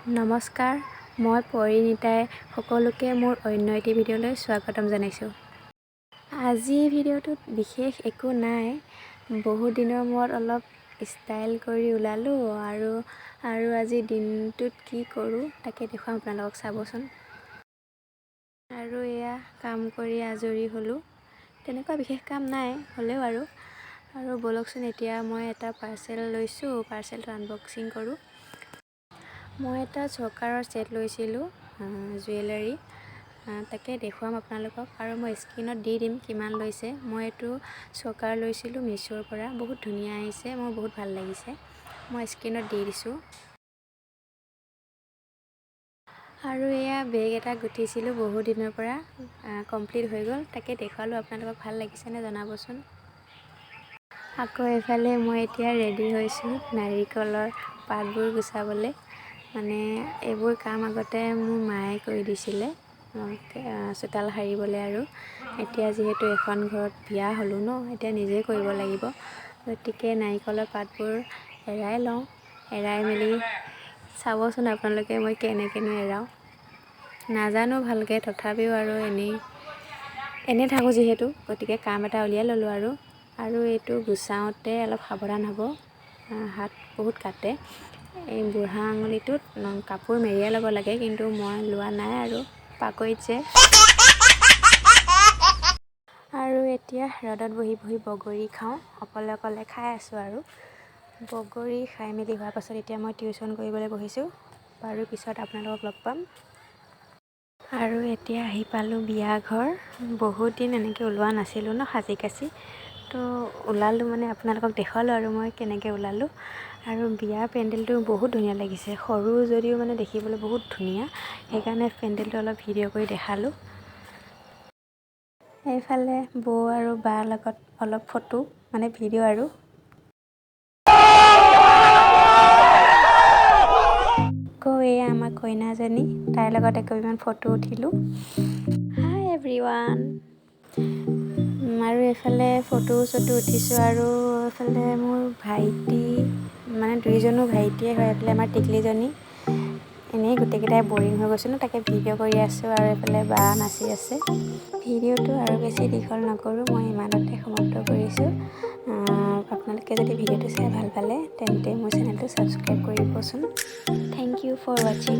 নমস্কাৰ, মই পৰিণীতাই সকলোকে মোৰ অন্য এটি ভিডিঅ'লৈ স্বাগতম জনাইছোঁ। আজি ভিডিঅ'টোত বিশেষ একো নাই। বহুত দিনৰ মূৰত অলপ ষ্টাইল কৰি ওলালোঁ আৰু আজি দিনটোত কি কৰোঁ তাকে দেখুৱাম আপোনালোকক, চাবচোন। আৰু এয়া কাম কৰি আজৰি হ'লোঁ। তেনেকুৱা বিশেষ কাম নাই, হ'লেও আৰু ব'লকচোন এতিয়া মই এটা পাৰ্চেল লৈছোঁ, পাৰ্চেলটো আনবক্সিং কৰোঁ। মই এটা চকাৰৰ ছেট লৈছিলোঁ, জুৱেলাৰী, তাকে দেখুৱাম আপোনালোকক আৰু মই স্ক্ৰীণত দি দিম কিমান লৈছে। মই এইটো চকাৰ লৈছিলোঁ মিছ'ৰ পৰা, বহুত ধুনীয়া আহিছে, মোৰ বহুত ভাল লাগিছে। মই স্ক্ৰীণত দি দিছোঁ। আৰু এয়া বেগ এটা গুঠিছিলোঁ বহুত দিনৰ পৰা, কমপ্লিট হৈ গ'ল, তাকে দেখুৱালোঁ আপোনালোকক। ভাল লাগিছেনে জনাবচোন। আকৌ এইফালে মই এতিয়া ৰেডি হৈছোঁ নাৰিকলৰ পাতবোৰ গুচাবলৈ। মানে এইবোৰ কাম আগতে মোৰ মায়ে কৰি দিছিলে, চোতাল সাৰিবলৈ। আৰু এতিয়া যিহেতু এখন ঘৰত বিয়া হ'লোঁ ন, এতিয়া নিজেই কৰিব লাগিব। গতিকে নাৰিকলৰ পাতবোৰ এৰাই লওঁ। এৰাই মেলি চাবচোন আপোনালোকে মই কেনেকৈনো এৰাওঁ, নাজানো ভালকৈ, তথাপিও আৰু এনেই থাকোঁ যিহেতু, গতিকে কাম এটা উলিয়াই ল'লোঁ। আৰু এইটো গুচাওঁতে অলপ সাৱধান হ'ব, হাত বহুত কাটে। এই বুঢ়া আঙুলিটোত কাপোৰ মেৰিয়াই ল'ব লাগে, কিন্তু মই লোৱা নাই আৰু পাকৈত যে। আৰু এতিয়া ৰ'দত বহি বগৰী খাওঁ, অকলে খাই আছোঁ। আৰু বগৰী খাই মেলি হোৱাৰ পাছত এতিয়া মই টিউশ্যন কৰিবলৈ বহিছোঁ। বাৰু পিছত আপোনালোকক লগ পাম। আৰু এতিয়া আহি পালোঁ বিয়া ঘৰ। বহুত দিন এনেকৈ ওলোৱা নাছিলোঁ ন, সাজি কাচি, তো ওলালোঁ, মানে আপোনালোকক দেখুৱালোঁ আৰু মই কেনেকৈ ওলালোঁ। আৰু বিয়াৰ পেণ্ডেলটো বহুত ধুনীয়া লাগিছে, সৰু যদিও মানে দেখিবলৈ বহুত ধুনীয়া, সেইকাৰণে পেণ্ডেলটো অলপ ভিডিঅ' কৰি দেখালোঁ। এইফালে বৌ আৰু বাৰ লগত অলপ ফটো, মানে ভিডিঅ' আৰু। আকৌ এয়া আমাৰ কইনাজনী, তাইৰ লগত একপিমান ফটো উঠিলোঁ। হাই এভৰিৱান। আৰু এইফালে ফটো উঠিছোঁ। আৰু এইফালে মোৰ ভাইটি, মানে দুইজনো ভাইটিয়ে হয়। এইফালে আমাৰ টিকলিজনী, এনেই গোটেইকেইটাই বৰিং হৈ গৈছোঁ ন, তাকে ভিডিঅ' কৰি আছোঁ। আৰু এইফালে বা নাচি আছে। ভিডিঅ'টো আৰু বেছি দীঘল নকৰোঁ, মই ইমানতে সমাপ্ত কৰিছোঁ। আপোনালোকে যদি ভিডিঅ'টো চাই ভাল পালে তেন্তে মোৰ চেনেলটো ছাবস্ক্ৰাইব কৰিবচোন। থেংক ইউ ফৰ ৱাচিং।